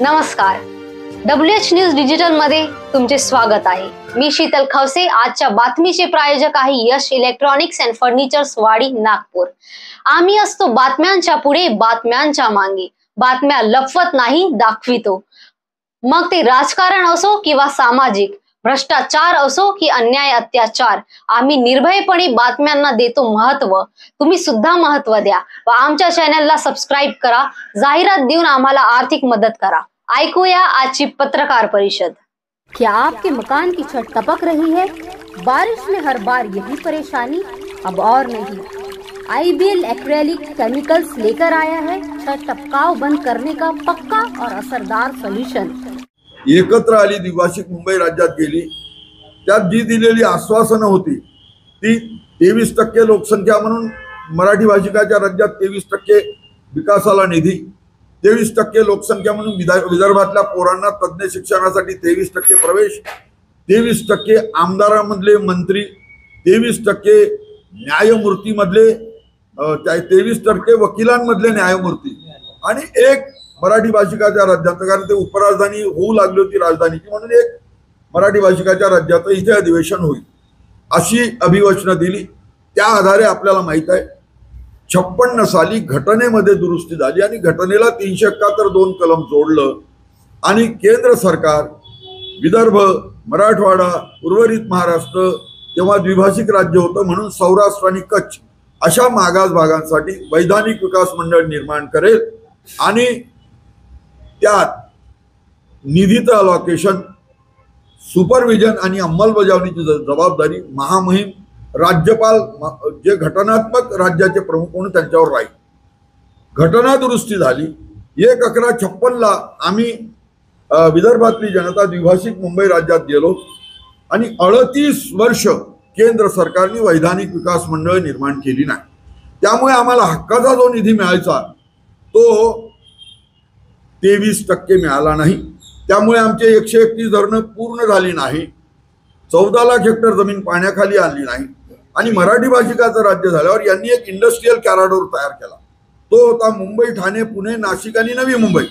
नमस्कार, WH news digital मध्ये तुमचे स्वागत आहे। मी शीतल खवसे। आजच्या बातमीचे प्रायोजक आहे यश इलेक्ट्रॉनिक्स अँड फर्निचर्स, वाडी, नागपूर। आम्ही असतो बातम्यांच्या पुढे, बातम्यांच्या मागे। बातम्या लपवत नाही, दाखवितो। मग ते राजकारण असो किंवा सामाजिक, भ्रष्टाचार असो की अन्याय अत्याचार, आम्ही निर्भयपणे बातम्यांना देतो महत्व। तुम्ही सुद्धा महत्व द्या व आमच्या चॅनलला सबस्क्राइब करा। जाहिरात देऊन आम्हाला आर्थिक मदत करा। ऐकूया आजची पत्रकार परिषद। क्या आपके मकान की छत टपक रही है? बारिश में हर बार यही परेशानी? अब और नहीं, IBL एक्रेलिक केमिकल्स लेकर आया है छत टपकाव बंद करने का पक्का और असरदार सोल्यूशन। एकत्र आली, द्विभाषिक मुंबई राज्यात गेली। त्यात जी दिलेली आश्वासनं होती ती 23% लोकसंख्या म्हणून मराठी भाषिकाच्या राज्यात 23% विकासाला निधी, 23% लोकसंख्या म्हणून विदर्भातल्या पोरांना तज्ञ शिक्षणासाठी 23% प्रवेश, 23% आमदारांमधले मंत्री, 23% न्यायमूर्तीमधले, 23% वकिलांमधले न्यायमूर्ती आणि एक मराठी भाषिकाच्या राज्यात, कारण ते उपराजधानी होऊ लागली होती राजधानीची, म्हणून एक मराठी भाषिकाच्या राज्यात इथे अधिवेशन होईल अशी अभिवचनं दिली। त्या आधारे आपल्याला माहित आहे 56 साली घटनेमध्ये दुरुस्ती झाली आणि घटनेला 371 कलम जोडलं आणि केंद्र सरकार विदर्भ, मराठवाडा, उर्वरित महाराष्ट्र तेव्हा द्विभाषिक राज्य होतं म्हणून सौराष्ट्र आणि कच्छ अशा मागास भागांसाठी वैधानिक विकास मंडळ निर्माण करेल आणि त्यात निधीचं अलॉकेशन, सुपरविजन आणि अंमलबजावणीची जबाबदारी महामहिम राज्यपाल, जे घटनात्मक राज्याचे प्रमुख म्हणून त्यांच्यावर राहील। घटना दुरुस्ती झाली। 1/11/56 आम्ही विदर्भातली जनता द्विभाषिक मुंबई राज्यात गेलो आणि 38 वर्ष केंद्र सरकारने वैधानिक विकास मंडळ निर्माण केली नाही। त्यामुळे आम्हाला हक्काचा जो निधी मिळायचा तो 23% मिळाला नाही। त्यामुळे आमचे 131 धरणं पूर्ण झाली नाही, 14 लाख हेक्टर जमीन पाण्याखाली आली नाही आणि मराठी भाषिकाचं राज्य झाल्यावर यांनी एक इंडस्ट्रियल कॉरिडॉर तयार केला। तो होता मुंबई, ठाणे, पुणे, नाशिक आणि नवी मुंबई।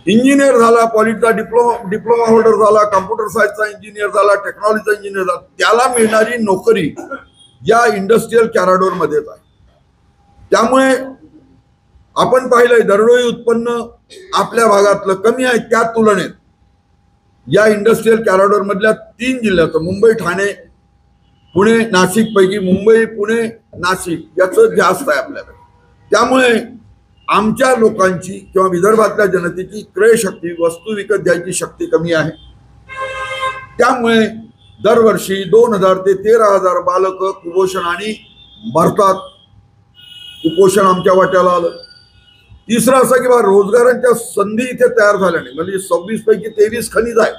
इंजिनियर झाला, पॉलिटिचा डिप्लोमा होल्डर झाला, कम्प्युटर सायन्सचा इंजिनियर झाला, टेक्नॉलॉजीचा इंजिनियर झाला, त्याला मिळणारी नोकरी या इंडस्ट्रियल कॉरिडॉर मध्येच आहे। त्यामुळे आपण पाहिलंय दरडोई उत्पन्न आपल्या भागातलं कमी आहे, त्या तुलनेत या इंडस्ट्रियल कॉरिडॉर मधल्या 3 जिल्ह्याचं मुंबई, ठाणे, पुणे, नाशिक पैकी मुंबई, पुणे, नाशिक याचं जास्त आहे आपल्याकडे। त्यामुळे आमच्या लोकांची किंवा विदर्भातल्या जनतेची क्रय शक्ती, वस्तू विकत घ्यायची शक्ती कमी आहे। त्यामुळे दरवर्षी 2000 ते 13,000 बालक कुपोषणाने मरतात। कुपोषण आमच्या वाट्याला आलं। तिसरं असं की रोजगारांच्या संधी इथे तयार झाल्या नाही, म्हणजे 26 पैकी 23 खनिज आहे,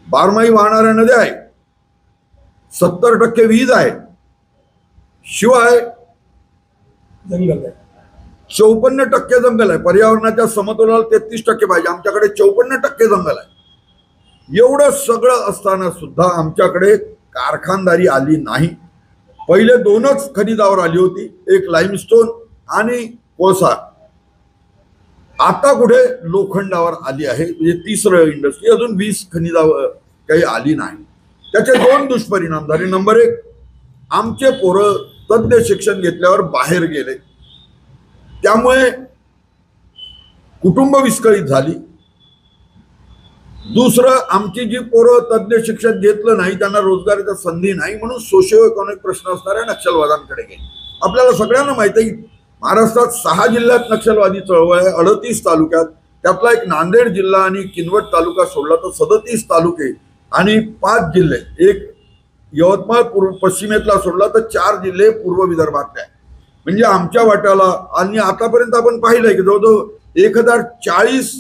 12माही वाहणाऱ्या नद्या आहे, 70% वीज आहे, शिवाय जंगल आहे, 54% जंगल आहे। पर्यावरणाच्या समतोलाला 33% पाहिजे, आमच्याकडे 54% जंगल आहे। एवढं सगळं असताना सुद्धा आमच्याकडे कारखानदारी आली नाही। पहिले 2च खनिजावर आली होती, एक लाईमस्टोन आणि कोळसा। आता कुठे लोखंडावर आली आहे, म्हणजे तिसरं इंडस्ट्री। अजून 20 खनिजावर काही आली नाही। त्याचे 2 दुष्परिणाम झाले। नंबर 1, आमचे पोरं तज्ञ शिक्षण घेतल्यावर बाहेर गेले, त्यामुळे कुटुंब विस्कळीत झाली। दुसरं, आमची जी पोरं तज्ञ शिक्षण घेतलं नाही त्यांना रोजगाराच्या संधी नाही म्हणून सोशिओ इकॉनॉमिक प्रश्न असणाऱ्या नक्षलवादांकडे गेले। आपल्याला सगळ्यांना माहिती आहे महाराष्ट्रात 6 जिल्ह्यात नक्षलवादी चळवळ आहे, 38 तालुक्यात। त्यातला एक नांदेड जिल्हा आणि किनवट तालुका सोडला तर 37 तालुके आणि 5 जिल्हे, एक यवतमाळ पश्चिमेतला सोडला तर 4 जिल्हे पूर्व विदर्भातले आहे। म्हणजे आमच्या वाट्याला आणि आतापर्यंत आपण पाहिलंय की जवळजवळ 1040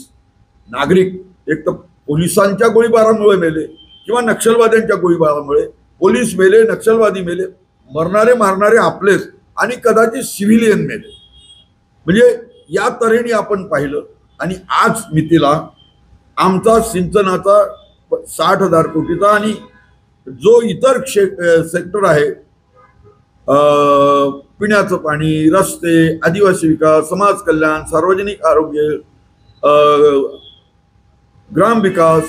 नागरिक एक तर पोलिसांच्या गोळीबारामुळे मेले किंवा नक्षलवाद्यांच्या गोळीबारामुळे। पोलीस मेले, नक्षलवादी मेले, मरणारे मारणारे आपलेच आणि कदाचित सिव्हिलियन मेले। म्हणजे या तऱ्हेने आपण पाहिलं आणि आज मितीला आमचा सिंचनाचा 60,000 कोटीचा आणि जो इतर सेक्टर आहे, पिण्याचं पाणी, रस्ते, आदिवासी विकास, समाज कल्याण, सार्वजनिक आरोग्य, ग्रामविकास,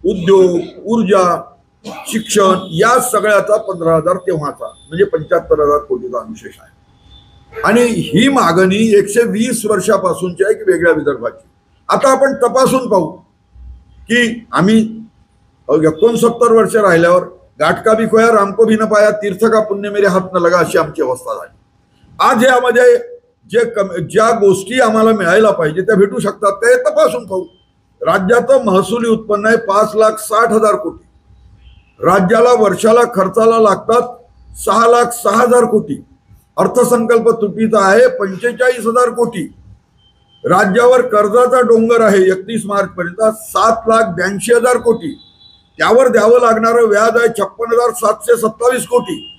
उद्योग, ऊर्जा, शिक्षण या सगळ्याचा 15,000 तेव्हाचा म्हणजे 75,000 कोटीचा अनुशेष आहे. आणि ही मागणी 120 वर्षापासूनची आहे की वेगळ्या विदर्भाची. आता आपण तपासून पाहू की आम्ही 69 वर्ष राहिल्यावर गाठ का भी खोया रामको भी न पाया तीर्थ का पुण्य मेरे हात न लगा अशी आमची अवस्था झाली. आज यामध्ये ज्या गोष्टी आम्हाला मिळायला पाहिजे त्या भेटू शकतात ते तपासून पाहू. राज्याचं महसुली उत्पन्न आहे 5,60,000 कोटी. राज्याला वर्षाला खर्चाला लागतात 6,06,000 कोटी. अर्थसंकल्प तुटीचा आहे 45,000 कोटी. राज्यावर कर्जाचा डोंगर आहे 31 मार्च पर्यंत 7,82,000 कोटी. त्यावर द्यावं लागणारं व्याज आहे 56,727 कोटी.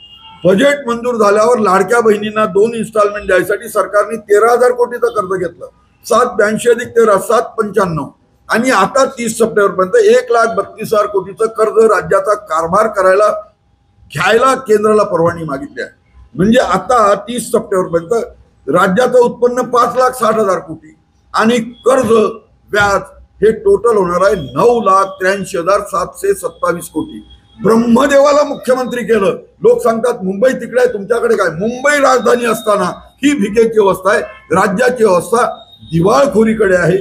बजेट मंजूर झाल्यावर लाडक्या बहिणींना 2 इन्स्टॉलमेंट द्यायसाठी सरकारने 13,000 कोटीचं कर्ज घेतलं. 782 अधिक 13 795 आणि आता 30 सप्टेंबर पर्यंत 1,32,000 कोटीचं कर्ज राज्याचा कारभार करायला घ्यायला केंद्राला परवानगी मागितली आहे. म्हणजे आता 30 सप्टेंबर पर्यंत राज्याचं उत्पन्न 5,60,000 कोटी आणि कर्ज व्याज हे टोटल होणार आहे 9,83,727 कोटी. ब्रह्मदेवाला मुख्यमंत्री केलं. लोक सांगतात मुंबई तिकडे आहे तुमच्याकडे काय. मुंबई राजधानी असताना ही भिकेची अवस्था आहे. राज्याची अवस्था दिवाळखोरीकडे आहे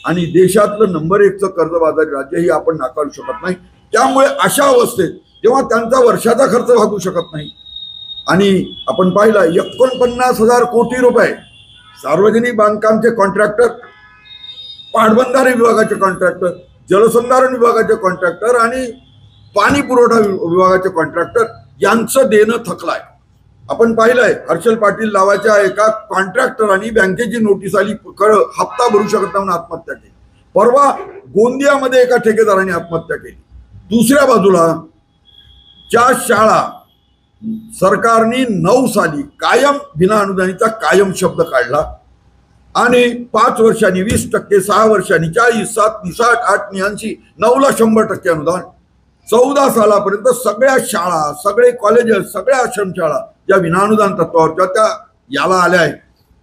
आणि देशातलं नंबर 1चं कर्जबाजारी राज्य ही आपण नाकारू शकत नाही. त्यामुळे अशा अवस्थेत जेव्हा त्यांचा वर्षाचा खर्च भागू शकत नाही आणि आपण पाहिला 49,000 कोटी रुपये सार्वजनिक बांधकामचे कॉन्ट्रॅक्टर, पाटबंधारे विभागाचे कॉन्ट्रॅक्टर, जलसंधारण विभागाचे कॉन्ट्रॅक्टर आणि पाणी पुरवठा विभागाचे कॉन्ट्रॅक्टर यांचं देणं थकलाय. आपण पाहिलंय हर्षल पाटील नावाच्या एका कॉन्ट्रॅक्टरांनी बँकेची नोटीस आली हप्ता भरू शकत नाही म्हणून आत्महत्या केली. परवा गोंदियामध्ये एका ठेकेदाराने आत्महत्या केली. दुसऱ्या बाजूला ज्या शाळा सरकारने 9 साली कायम बिना अनुदानीचा कायम शब्द काढला आणि 5 वर्षांनी 20%, 6 वर्षांनी 40, 7, 60, 8, 80, 9ला 100% अनुदान. 14 सालापर्यंत सगळ्या शाळा, सगळे कॉलेजेस, सगळ्या आश्रमशाळा ज्या विनाअनुदान तत्वावरच्या त्या याला आल्या आहे,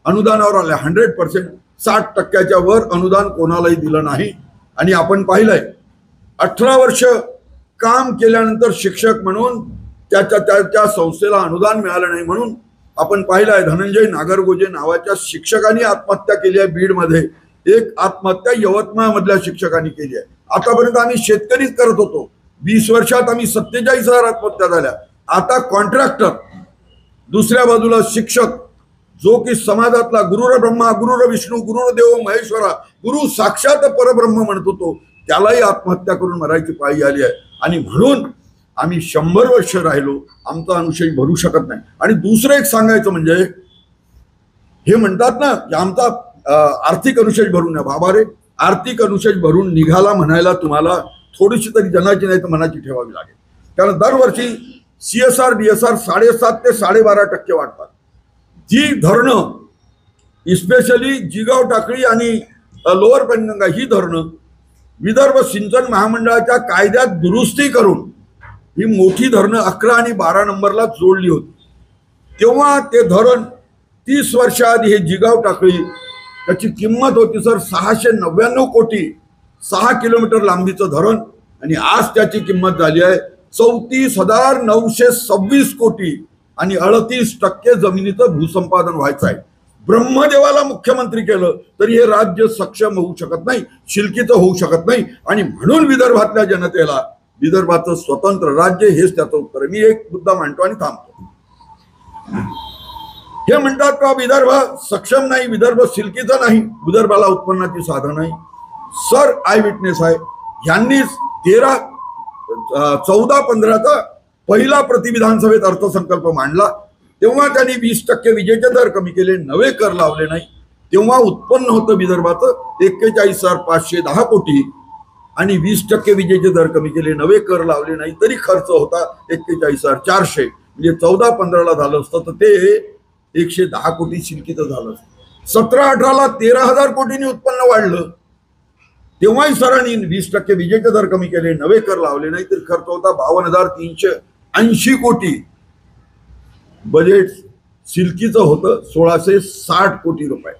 अनुदानावर आल्या 100%. 60%च्या वर अनुदान कोणालाही दिलं नाही. आणि आपण पाहिलंय 18 वर्ष काम केल्यानंतर शिक्षक म्हणून त्या संस्थेला अनुदान मिळालं नाही म्हणून आपण पाहिलंय धनंजय नागरगोजे नावाच्या शिक्षकांनी आत्महत्या केली आहे. बीडमध्ये एक आत्महत्या यवतमाळ मधल्या शिक्षकांनी केली आहे. आतापर्यंत आम्ही शेतकरीच करत होतो. 20 वर्षात आम्ही 47,000 आत्महत्या झाल्या. आता कॉन्ट्रॅक्टर, दुसऱ्या बाजूला शिक्षक जो की समाजातला गुरुर ब्रह्मा, गुरुर विष्णू, गुरुर देव महेश्वरा, गुरु साक्षात परब्रह्म म्हणत होतो, त्यालाही आत्महत्या करून मरायची पाळी आली आहे. आणि म्हणून आम्ही 100 वर्ष राहिलो, आमचा अनुशेष भरू शकत नाही. आणि दुसरं एक सांगायचं म्हणजे हे म्हणतात ना की आमचा आर्थिक अनुशेष भरून द्या. बाबा रे, आर्थिक अनुशेष भरून निघाला म्हणायला तुम्हाला थोडीशी तरी जनाची नाही तर मनाची ठेवावी लागेल. कारण दरवर्षी CSR DSR 7.5 ते 12.5% वाढतात. जी धरणं इस्पेशली जिगाव टाकळी आणि लोअर पैनगंगा ही धरणं विदर्भ सिंचन महामंडळाच्या कायद्यात दुरुस्ती करून ही मोठी धरणं 11 आणि 12 नंबरला जोडली होती. तेव्हा ते धरण 30 वर्षाआधी हे जिगाव टाकळी त्याची किंमत होती सर 699 कोटी, 6 किलोमीटर लांबीचं धरण. आणि आज त्याची किंमत झाली आहे 34,926 कोटी आणि 38% जमिनीचं भूसंपादन व्हायचं आहे. ब्रह्मदेवाला मुख्यमंत्री केलं तरी हे राज्य सक्षम होऊ शकत नाही, शिलकीचं होऊ शकत नाही. आणि म्हणून विदर्भातल्या जनतेला विदर्भाचं स्वतंत्र राज्य हेच त्याचं उत्तर आहे. मी एक मुद्दा मांडतो आणि थांबतो. हे म्हणतात का विदर्भ सक्षम नाही, विदर्भ शिलकीचा नाही, विदर्भाला उत्पन्नाची साधन नाही. सर आय विटनेस आहे. यांनीच 14-15चा पहिला प्रतिविधानसभेत अर्थसंकल्प मांडला. तेव्हा त्यांनी 20% विजेचे दर कमी केले, नवे कर लावले नाही. तेव्हा उत्पन्न होतं विदर्भाचं 41,510 कोटी आणि 20% विजेचे दर कमी केले, नवे कर लावले नाही तरी खर्च होता 41,400. म्हणजे 14-15ला झालं असतं तर ते 110 कोटी शिलकीचं झालं असतं. 17-18ला 13,000 कोटींनी उत्पन्न वाढलं. तेव्हाही सरांनी 20% विजेचे दर कमी केले, नवे कर लावले नाही तरी खर्च होता 52,380 कोटी. बजेट सिल्कीचं होतं 1,660 कोटी रुपये.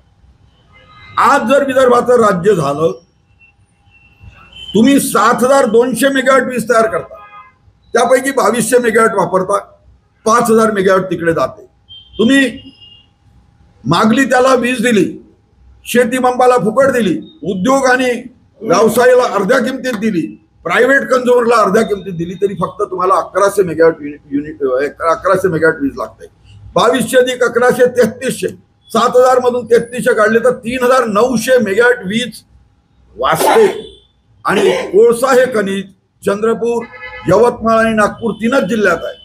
आज जर विदर्भाचं राज्य झालं, तुम्ही 7200 मेगावॅट वीज तयार करता, त्यापैकी 2200 मेगावॅट वापरता, 5000 मेगावॅट तिकडे जाते. तुम्ही मागली त्याला वीज दिली, शेती पंपाला फुकट दिली, उद्योग आणि व्यवसायाला अर्ध्या किमतीत दिली, प्रायव्हेट कन्झ्युमरला अर्ध्या किमतीत दिली, तरी फक्त तुम्हाला 1100 मेगावॅट युनिट 1100 मेगावॅट वीज लागते. 2200 अधिक 1100 3300, 7000 मधून 3300 काढले तर 3900 मेगावॅट वीज वाचते. आणि कोळसा हे खनिज चंद्रपूर, यवतमाळ आणि नागपूर 3च जिल्ह्यात आहे.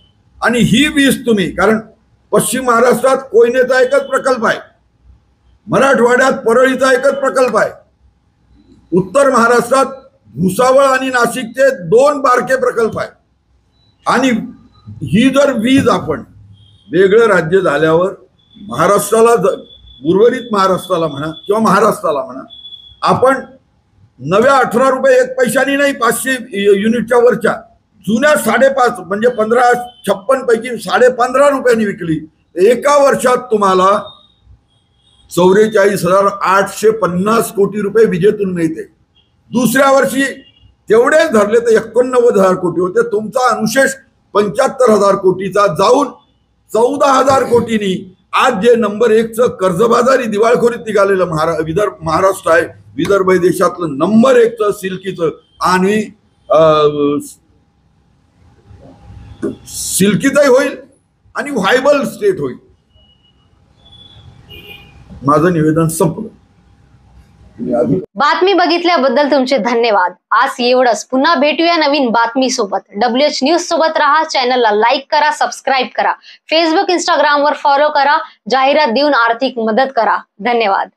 आणि ही वीज तुम्ही, कारण पश्चिम महाराष्ट्रात कोयनेचा एकच प्रकल्प आहे, मराठवाड्यात परळीचा एकच प्रकल्प आहे, उत्तर महाराष्ट्रात भुसावळ आणि नाशिकचे 2 बारके प्रकल्प आहेत. आणि ही जर वीज आपण वेगळं राज्य झाल्यावर महाराष्ट्राला, उर्वरित महाराष्ट्राला म्हणा किंवा महाराष्ट्राला म्हणा, आपण नव्या 18 रुपये 1 पैशानी नाही, 500 युनिटच्या वरच्या जुन्या 5.5 म्हणजे 1556 पैकी 15.5 रुपयांनी विकली. एका वर्षात तुम्हाला 44,850 कोटी रुपये विजेतून मिळते. दुसऱ्या वर्षी तेवढेच धरले तर 89,000 कोटी होते. तुमचा अनुशेष 75,000 कोटीचा जाऊन 14,000 कोटींनी आज जे नंबर 1चं कर्जबाजारी दिवाळखोरीत निघालेलं महाराष्ट्र आहे. विदर्भ देशातलं नंबर 1चं सिल्कीचं आणि सिल्कीचंही होईल आणि व्हायबल स्टेट होईल. माझं निवेदन संपलं. बातमी बघितल्याबद्दल तुमचे धन्यवाद. आज एवढंच. पुन्हा भेटूया नवीन बातमी सोबत. WH न्यूज सोबत राहा. चॅनलला लाईक करा, सबस्क्राईब करा, फेसबुक इंस्टाग्राम वर फॉलो करा, जाहिरात देऊन आर्थिक मदत करा. धन्यवाद.